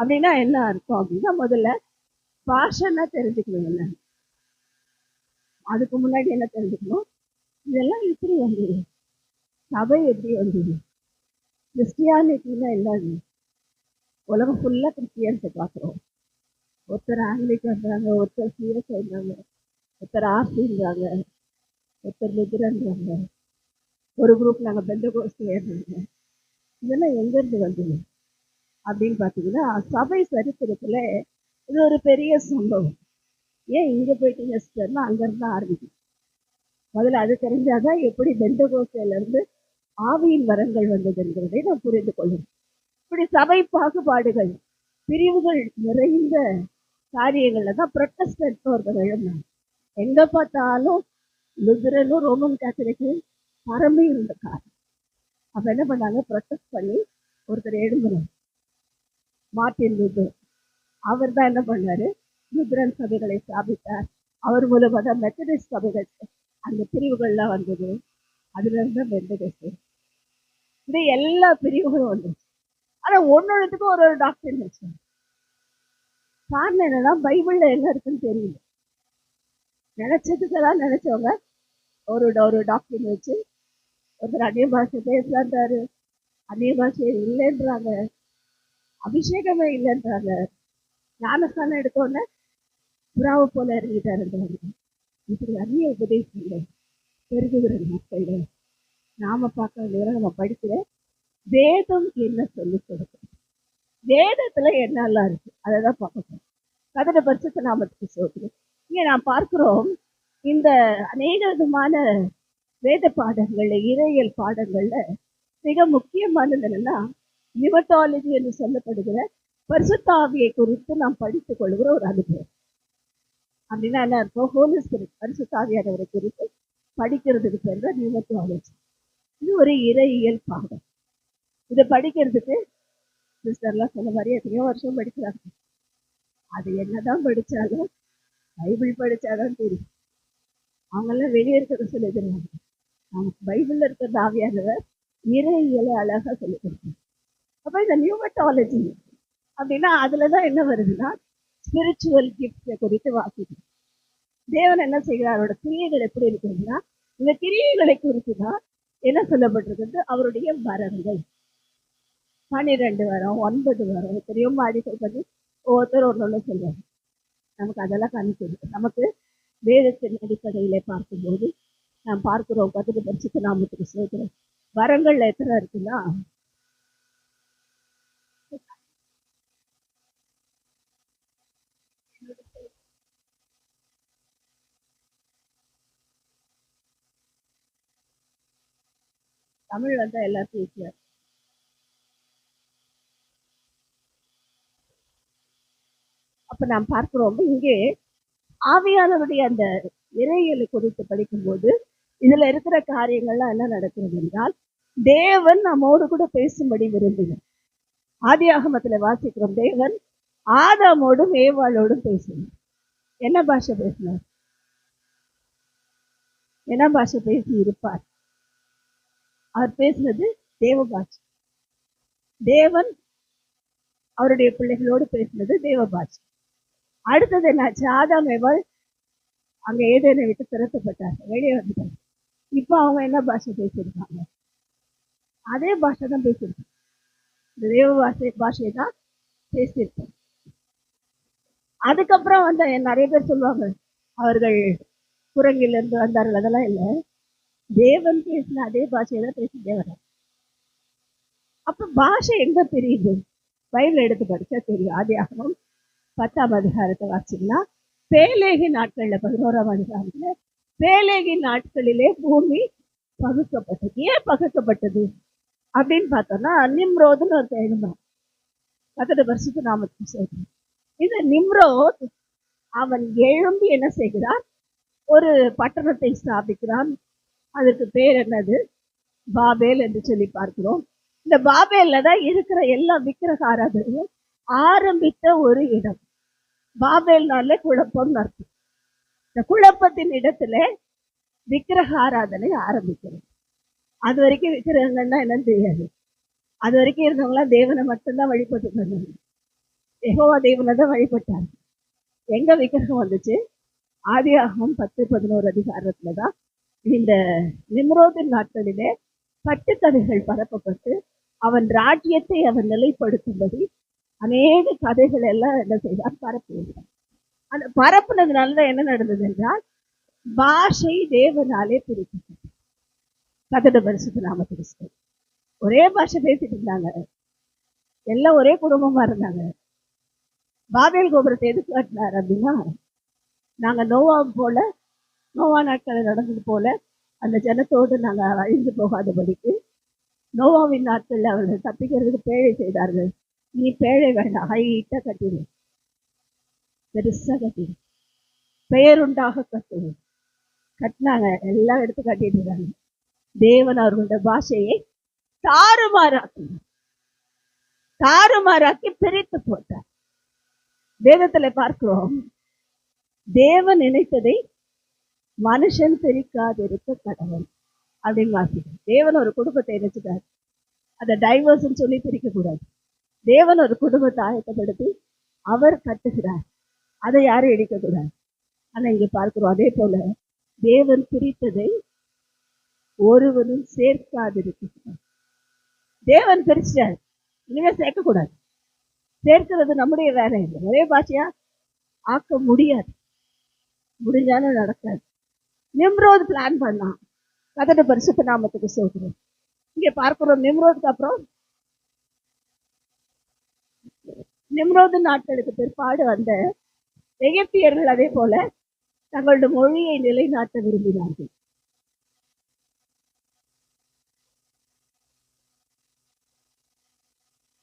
அப்படின்னா என்ன அர்த்தம் அப்படின்னா, முதல்ல பாஷன்னா தெரிஞ்சுக்கணுங்கல்ல. அதுக்கு முன்னாடி என்ன தெரிஞ்சுக்கணும், இதெல்லாம் எப்படி வந்தது, சபை எப்படி வந்தது, கிறிஸ்டியானிட்டின்னா என்னது. உலகம் ஃபுல்லா கிறிஸ்டியன்ஸை பார்க்குறோம். ஒருத்தர் ஆங்கிலிக்கன்றாங்க, ஒருத்தர் சிஎஸ்ஐன்றாங்க, ஒருத்தர் ஆர்சின்றாங்க, ஒருத்தர் லுத்ரன்றாங்க, ஒரு குரூப் நாங்கள் பெந்தகோஸ்தேன்றாங்க. இதெல்லாம் எங்கேருந்து வந்தது அப்படின்னு பார்த்தீங்கன்னா, சபை சரித்திரத்தில் இது ஒரு பெரிய சம்பவம். ஏன் இங்கே போயிட்டீங்க சிஸ்டர்னா, அங்கேருந்து தான் ஆரம்பிக்கும். முதல்ல அது தெரிஞ்சாதான் எப்படி பெந்தகோஸ்தேலேருந்து ஆவியின் வரங்கள் வந்தது என்கிறதை நாம் புரிந்து கொள்ளணும். இப்படி சபை பாகுபாடுகள், பிரிவுகள் நிறைந்த காரியங்கள்ல தான் புரொட்டஸ்டன்ட் அவர்கள் எழுந்தாங்க. எங்க பார்த்தாலும் லுத்ரனும் ரோமன் கேத்தலிக்கும் பரம்பி இருந்த காலம். அப்ப என்ன பண்ணாங்க, ப்ரொட்டஸ்ட் பண்ணி ஒருத்தர் எழும்புறார், மார்ட்டின் லூதர். அவர் தான் என்ன பண்ணாரு, லுத்ரன் சபைகளை ஸ்தாபித்தார். அவர் மூலமா தான் மெத்தடிஸ்ட் சபைகள் அந்த பிரிவுகள்லாம் வந்தது. அதுல இருந்து பெந்தகோஸ்தே, இது எல்லா பிரிவுகளும் வந்துச்சு. ஆனா ஒன்னொன்னுத்துக்கும் ஒரு ஒரு டாக்டரின் வச்சாங்க. காரணம் என்னன்னா, பைபிள்ல என்ன இருக்குன்னு தெரியல. நினைச்சதுக்கெல்லாம் நினைச்சவங்க ஒரு டாக்டரின் வச்சு ஒருத்தர் அந்நிய பாஷை பேசலான்றாரு, அந்நிய பாஷை இல்லைன்றாங்க, அபிஷேகமே இல்லைன்றாங்க, ஞானஸ்தானம் எடுத்தோடனே புறாவை போல இறங்கிட்டாருன்றாங்க. இப்படி அந்நிய உபதேசங்கள் பெருகுகிற நாட்கள்ல நாம பார்க்க வேண்டிய, நம்ம படிக்கிற வேதம் என்ன சொல்லி கொடுக்கும், வேதத்துல என்னெல்லாம் இருக்கு அதை தான் பார்க்க போறோம். கதட பரிசுத்த நாமத்துக்கு சோதனை. இங்க நாம் பார்க்கிறோம், இந்த அநேக விதமான வேத பாடங்கள்ல, இறையியல் பாடங்கள்ல மிக முக்கியமானது என்னன்னா, நியூமட்டாலஜி என்று சொல்லப்படுகிற பரிசுத்த ஆவியை குறித்து நாம் படித்துக் கொள்கிற ஒரு அனுபவம். அப்படின்னா என்ன இருக்கும், ஹோலி ஸ்பிரிட் பரிசுத்த ஆவியானவரை குறித்து படிக்கிறதுக்கு பேர் தான் நியூமட்டாலஜி. இது ஒரு இறையியல் பாடம். இதை படிக்கிறதுக்கு சிஸ்டர்லாம் சொன்ன மாதிரி எத்தனையோ வருஷம் படிக்கிறாங்க. அது என்னதான் படிச்சாலும் பைபிள் படிச்சாதான் தெரியும். அவங்கெல்லாம் வெளியே இருக்கிறத சொல்லி தருவாங்க. நமக்கு பைபிள்ல இருக்கிற ஆவியானவர் இறையியலை அழகா சொல்லி கொடுக்கணும். அப்ப இந்த நியூமட்டாலஜி அப்படின்னா அதுலதான் என்ன வருதுன்னா, ஸ்பிரிச்சுவல் கிஃப்ட்ஸை குறித்து வாசிக்கணும். தேவன் என்ன செய்கிறார், அவரோட கிரியைகள் எப்படி இருக்குதுன்னா, இந்த கிரியைகளை குறித்து தான் என்ன சொல்லப்பட்டிருக்கு, அவருடைய வரங்கள் 12 வரம், 9 வரம், எத்தனையோ மாடிகள் பண்ணி ஒவ்வொருத்தர் ஒன்னொன்னு சொல்றாங்க. நமக்கு அதெல்லாம் கணிக்கிறது. நமக்கு வேதத்தின் அடிப்படையிலே பார்க்கும்போது நாம் பார்க்கிறோம், கத்துட்டு பரிசுத்த நாமத்துக்கு சோதரம் வரங்கள்ல எத்தனை இருக்குன்னா, தமிழ் வந்தா எல்லாத்தையும் ஈஸியா. அப்ப நாம் பார்க்கிறோம், இங்கே ஆவியானவருடைய அந்த இறையியலை குறித்து படிக்கும்போது இதுல இருக்கிற காரியங்கள்லாம் என்ன நடக்கிறது என்றால், தேவன் நம்மோடு கூட பேசும்படி விரும்பினார். ஆதி ஆகமத்துல வாசிக்கிறோம், தேவன் ஆதாமோடும் ஏவாளோடும் பேசினார். என்ன பாஷை பேசினார், என்ன பாஷை பேசி இருப்பார், அவர் பேசினது தேவ பாஷை. தேவன் அவருடைய பிள்ளைகளோடு பேசினது தேவ பாஷை. அடுத்தது என்னாச்சு, ஆதாம் ஏவாள் அங்க ஏதேனை விட்டு திரட்டப்பட்டாங்க, வெளியே வந்துட்டாங்க. இப்ப அவங்க என்ன பாஷை பேசியிருக்காங்க, அதே பாஷை தான் பேசியிருக்காங்க, தேவ பாஷையை தான் பேசியிருக்காங்க. அதுக்கப்புறம் வந்து நிறைய பேர் சொல்லுவாங்க அவர்கள் குரங்கில இருந்து வந்தார்கள், அதெல்லாம் இல்லை, தேவன் பேசின அதே பாஷையை தான் பேசி தேவன். அப்ப பாஷை எங்க தெரியுது, பைபிள் எடுத்து படிச்சா தெரியும். ஆதி ஆகமம் 10ஆம் அதிகாரத்தை வாசிச்சீங்கன்னா, பேலேகி நாட்கள்ல 11ஆம் அதிகாரத்துல பேலேகி நாட்களிலே பூமி பகுக்கப்பட்டது. ஏன் பகுக்கப்பட்டது அப்படின்னு பார்த்தோம்னா, நிம்ரோதுன்னு ஒரு எழுதுறான், 10 வருஷத்துக்கு நாமத்துக்கு சொல்றேன். இந்த நிம்ரோத் அவன் எழும்பி என்ன செய்கிறான், ஒரு பட்டணத்தை ஸ்தாபிக்கிறான். அதுக்கு பேர் என்னது, பாபேல் என்று சொல்லி பார்க்கிறோம். இந்த பாபேல்ல தான் இருக்கிற எல்லா விக்கிரக ஆராதனையும் ஆரம்பித்த ஒரு இடம். பாபேல்னாலே குழப்பம் அர்த்தம். இந்த குழப்பத்தின் இடத்துல விக்கிரக ஆராதனை ஆரம்பிக்கிறது. அது வரைக்கும் விக்கிரகங்கள்னா என்னன்னு தெரியாது. அது வரைக்கும் இருந்தவங்களாம் தேவனை மட்டும்தான் வழிபட்டு வந்தாங்க. யெகோவா தேவனை தான் வழிபட்டார். எங்க விக்கிரகம் வந்துச்சு? ஆதியாகமம் 10-11 அதிகாரத்துலதான் இந்த நிம்ரோதின் நாட்களிலே கட்டுக்கதைகள் பரப்பப்பட்டு அவன் ராஜ்யத்தை அவன் நிலைப்படுத்தும்படி அநேக கதைகள் எல்லாம் என்ன செய்தார்? பரப்புகிறார். அந்த பரப்புனதுனால என்ன நடந்தது என்றால் பாஷை தேவனாலே பிரிக்கப்பட்டது. கதட பரிசுத்த நாமத்துக்கு ஒரே பாஷை பேசிட்டு இருந்தாங்க, எல்லாம் ஒரே குடும்பமா இருந்தாங்க. பாபேல் கோபுரத்தை எதுக்கு காட்டினார் அப்படின்னா, நாங்க நோவா நாட்களில் நடந்தது போல அந்த ஜனத்தோடு நாங்க அழிந்து போகாதபடிக்கு நோவாவின் நாட்களில் அவர்கள் தப்பிக்கிறதுக்கு பேழை செய்தார்கள். நீ பேழை வேண்டாம், ஹைட்டா கட்டிடு, பெருசா கட்டிடு, பெயருண்டாக கட்டுது. கட்டினாங்க, எல்லாம் எடுத்து கட்டிட்டு இருக்காங்க. தேவன் அவர்களுடைய பாஷையை தாறுமாறாக்கி பிரித்து போட்டார். வேதத்துல பார்க்கிறோம், தேவன் நினைத்ததை மனுஷன் பிரிக்காதிருக்க கடவுள் அப்படின்னு வாசிக்கிறோம். தேவன் ஒரு குடும்பத்தை நினைச்சுட்டார், அதை டைவர்ஸ் சொல்லி பிரிக்க கூடாது. தேவன் ஒரு குடும்பத்தை ஆயத்தப்படுத்தி அவர் கட்டுகிறார், அதை யாரும் இடிக்க கூடாது. ஆனா இங்க பார்க்கிறோம், அதே போல தேவன் பிரித்ததை ஒருவரும் சேர்க்காதிருக்கிறார். தேவன் பிரிச்சார், இனிமே சேர்க்கக்கூடாது. சேர்க்கிறது நம்முடைய வேலை இல்லை. ஒரே பாஷையா ஆக்க முடியாது, முடிஞ்சாலும் நடக்காது. நிம்ரோத் பிளான் பண்ணான். கதட பரிசுத்த நாமத்துக்கு சொல்கிறோம். இங்க பார்க்கிறோம், நிம்ரோதுக்கு அப்புறம் நிம்ரோது நாட்களுக்கு பிற்பாடு வந்த எகிப்தியர்கள் அதே போல தங்களுடைய மொழியை நிலைநாட்ட விரும்பினார்கள்.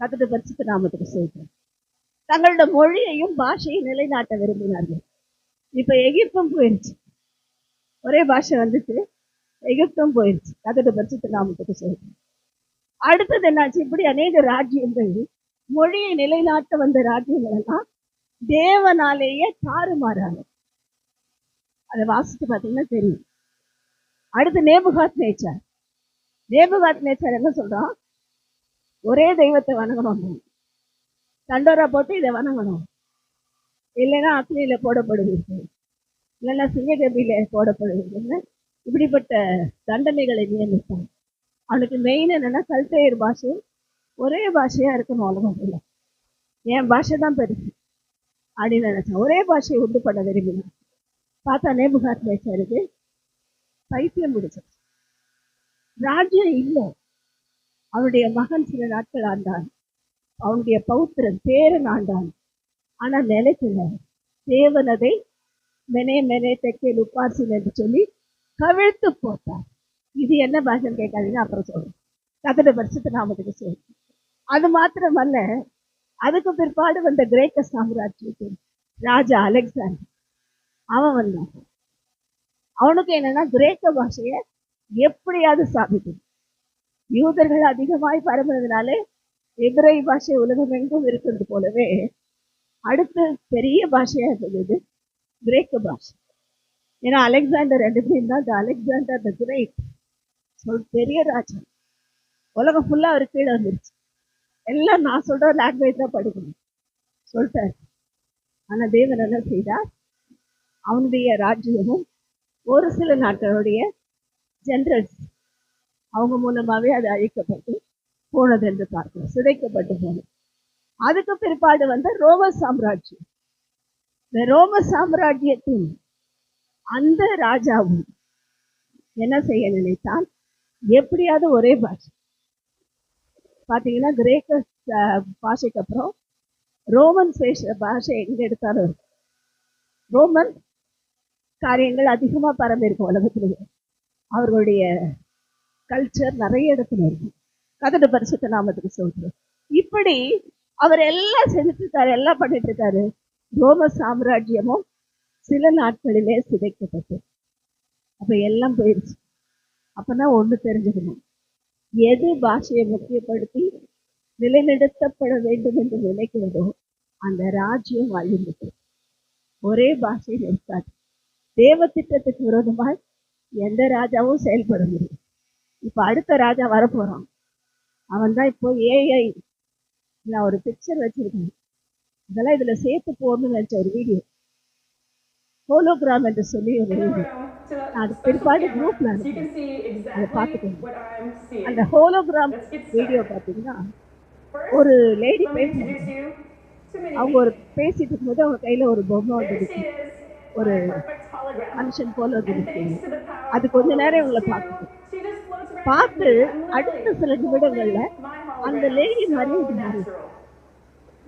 கதட பரிசுத்த நாமத்துக்கு சொல்கிறோம். தங்களோட மொழியையும் பாஷையை நிலைநாட்ட விரும்பினார்கள். இப்ப எகிப்தும் போயிருச்சு, ஒரே பாஷை வந்துச்சு, எகிப்தும் போயிருச்சு. கதட பரிசுத்த நாமத்துக்கு சொல்கிறோம். அடுத்தது என்னாச்சு? இப்படி அநேக ராஜ்யங்கள், மொழியை நிலைநாட்ட வந்த ராஜ்யங்கள் எல்லாம் தேவனாலேயே தாறுமாறாங்க. அதை வாசித்து பார்த்தீங்கன்னா தெரியும். அடுத்து நேபுகாத் நேச்சார் என்ன சொல்றான்? ஒரே தெய்வத்தை வணங்கணும், தண்டோரா போட்டு இதை வணங்கணும், இல்லைன்னா அக்னியில போடப்படுவீர்கள், இல்லைன்னா சிங்ககபியில போடப்படுவீர்கள், இப்படிப்பட்ட தண்டனைகளை நியமித்தான். அவனுக்கு மெயின் என்னன்னா, கல்தேயர் பாஷை ஒரே பாஷையா இருக்கணும் உலகம் இல்லை, என் பாஷை தான் பெருசு அப்படின்னு நினைச்சான். ஒரே பாஷையை உண்டு பண்ண விரும்பினான். பார்த்தா நேபுகாத் நேச்சாருக்கு பைத்தியம் பிடிச்சது. ராஜ்யம் இல்லை, அவனுடைய மகன் சில நாட்கள் ஆண்டான், அவனுடைய பௌத்திரன் பேரன் ஆண்டான். ஆனா நிலைக்கல. தேவனதை மெனே தெக்கேல் உப்பாசின் என்று சொல்லி கவிழ்த்து போட்டார். இது என்ன பாஷைன்னு கேட்காதீங்க, அப்புறம் சொல்றேன். கதட பரிசுத்த நாமத்துக்கு சொல்றேன். அது மாத்திரமல்ல, அதுக்கு பிற்பாடு வந்த கிரேக்க சாம்ராஜ்யத்தின் ராஜா அலெக்சாண்டர், அவன் வந்தான். அவனுக்கு என்னன்னா, கிரேக்க பாஷைய எப்படியாவது சாதிக்கணும். யூதர்கள் அதிகமாய் பரவுனதுனாலே எபிரை பாஷை உலகம் எங்கும் இருக்கிறது போலவே அடுத்து பெரிய பாஷையா இருந்தது கிரேக்க பாஷை. ஏன்னா அலெக்சாண்டர் ரெண்டு பேரும் தான், அலெக்சாண்டர் த கிரேட் பெரிய ராஜா, உலகம் ஃபுல்லா அவர் கீழே வந்துருச்சு. எல்லாம் நான் சொல்ற லாங்குவேஜ் தான் படிக்கணும் சொல்லிட்டார். ஆனா தேவன் என்ன செய்தார்? அவனுடைய ராஜ்யமும் ஒரு சில நாட்களுடைய ஜெனரல்ஸ் அவங்க மூலமாவே அது அழிக்கப்பட்டு போனது என்று பார்க்கிறோம், சிதைக்கப்பட்டு போனது. அதுக்கு பிற்பாடு வந்த ரோம சாம்ராஜ்யம். இந்த ரோம சாம்ராஜ்யத்தின் அந்த ராஜாவும் என்ன செய்ய நினைத்தான்? எப்படியாவது ஒரே பாஷை. பாத்தீங்கன்னா கிரேக்க பாஷைக்கு அப்புறம் ரோமன் பாஷை எங்க எடுத்தாலும் ரோமன் காரியங்கள் அதிகமா பரம்பி இருக்கும் உலகத்திலேயே. அவர்களுடைய கல்ச்சர் நிறைய இடத்துல இருக்கும். கதட பரிசுத்த நாமத்துக்கு சொல்றோம். இப்படி அவர் எல்லாம் செஞ்சுட்டு இருக்காரு, எல்லாம் பண்ணிட்டு இருக்காரு. ரோம சாம்ராஜ்யமும் சில நாட்களிலே சிதைக்கப்பட்டு அப்ப எல்லாம் போயிடுச்சு. அப்பதான் ஒண்ணு தெரிஞ்சுக்கணும், எது பாஷையை முக்கியப்படுத்தி நிலைநிறுத்தப்பட வேண்டும் என்று நினைக்கிறதோ அந்த ராஜ்யம் அழிந்துட்டு ஒரே பாஷையில் இருக்காது. தேவ திட்டத்துக்கு விரோதமாய் எந்த ராஜாவும் செயல்பட முடியும். இப்ப அடுத்த ராஜா வரப்போறான். அவன் தான் இப்போ ஏஐ. நான் ஒரு பிக்சர் வச்சிருக்கேன். இதெல்லாம் இதுல சேர்த்து போடணும்னு நினைச்ச ஒரு வீடியோ, ஹோலோகிராம் என்று சொல்லி ஒரு In the video. room to நான் அது the special பிற்பாடு camera குரூப்ல so you can அனுப்புறேன், see அதை exactly பார்த்துக்கோங்க. what I'm அந்த seeing. Hologram Let's get video started. பார்த்தீங்கன்னா First, ஒரு லேடி let me introduce பேசுறாங்க. you to Mini அவங்க Me. ஒரு பேசிட்டு இருக்கும்போது அவங்க கையில ஒரு பொம்மை There she வந்துடுச்சு, is, ஒரு my perfect hologram. மனுஷன் போல And வந்துடுச்சு. thanks to the power அது of கொஞ்ச நேரம் HoloLens இவங்களை 2, பார்க்குது. she just floats around with பார்த்து me. I'm அடுத்த literally சில நிமிடங்கள்ல holding my அந்த hologram. லேடி மாதிரி So இது மாறி natural.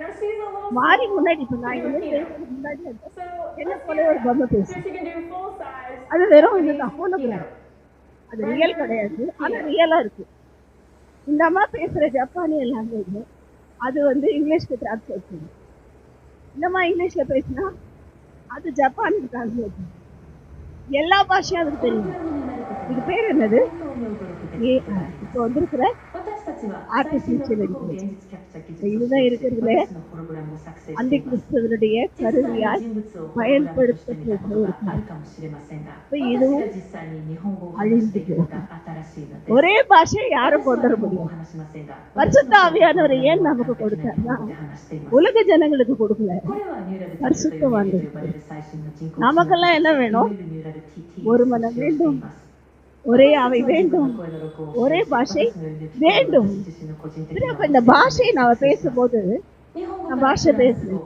Now she's a little மாறி small முன்னாடி இப்ப to நான் do இங்க a இருந்து keynote. பேசுறதுக்கு முன்னாடி So என்ன let's போல gear ஒரு it up. பொம்மை See பேசு. if she can do full size அது வெறும் Japanese இதுதான், ஹோலோகிராம். keynote. அது ரியல் கிடையாது, ஆனா ரியலா இருக்கு. இந்த அம்மா பேசுற ஜப்பானிய லாங்குவேஜ் அது வந்து இங்கிலீஷ்க்கு டிரான்ஸ்லேட் பண்ணும். இந்தம்மா இங்கிலீஷ்ல பேசினா அது ஜப்பானுக்கு டிரான்ஸ்லேட் பண்ணும். எல்லா பாஷையும் அதுக்கு தெரியும். இது பேர் என்னது? இப்போ வந்திருக்கிற ஆர்டிபிஷியல் இன்டெலிஜென்ஸ். இதுதான் இருக்கிறதுல அந்த கிறிஸ்தவனுடைய கருவியாய் பயன்படுத்தப்பட்டு இருக்கிறார். இதுவும் அழிந்து போகும். ஒரே பாஷையை யாரும் கொண்டு வர முடியும். பரிசுத்த ஆவியானவர் ஏன் நமக்கு கொடுத்தார்னா உலக ஜனங்களுக்கு கொடுக்கல, பரிசுத்தவான்களுக்கு. நமக்கெல்லாம் என்ன வேணும்? ஒரு மனம் வேண்டும், ஒரே ஆவி வேண்டும், ஒரே பாஷை வேண்டும். இந்த பாஷையை நாம பேசும்போது நான் பாஷை பேசுறேன்,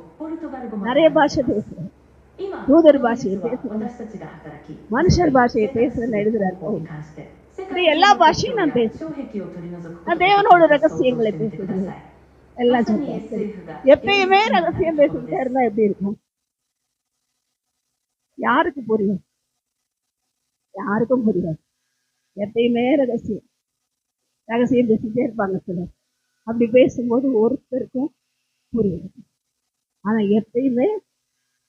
நிறைய பாஷை பேசுறேன், தூதர் பாஷையை பேசுறேன், மனுஷர் பாஷையை பேசுறேன்னு எழுதுறாரு. இப்படி எல்லா பாஷையும் நான் பேசுறேன். நான் தேவனோட ரகசியங்களை பேசுகிறேன். எல்லாம் சொல்றேன். எப்பயுமே ரகசியம் பேசிக்கிட்டே இருந்தா எப்படி இருக்கும்? யாருக்கு புரியும்? யாருக்கும் புரியாது. எப்பயுமே ரகசியம் ரகசியம் பேசிட்டே இருப்பாங்க சிலர். அப்படி பேசும்போது ஒருத்தருக்கும் புரியாது. ஆனா எப்பயுமே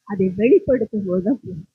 அதை வெளிப்படுத்தும் போதுதான் புரியும்.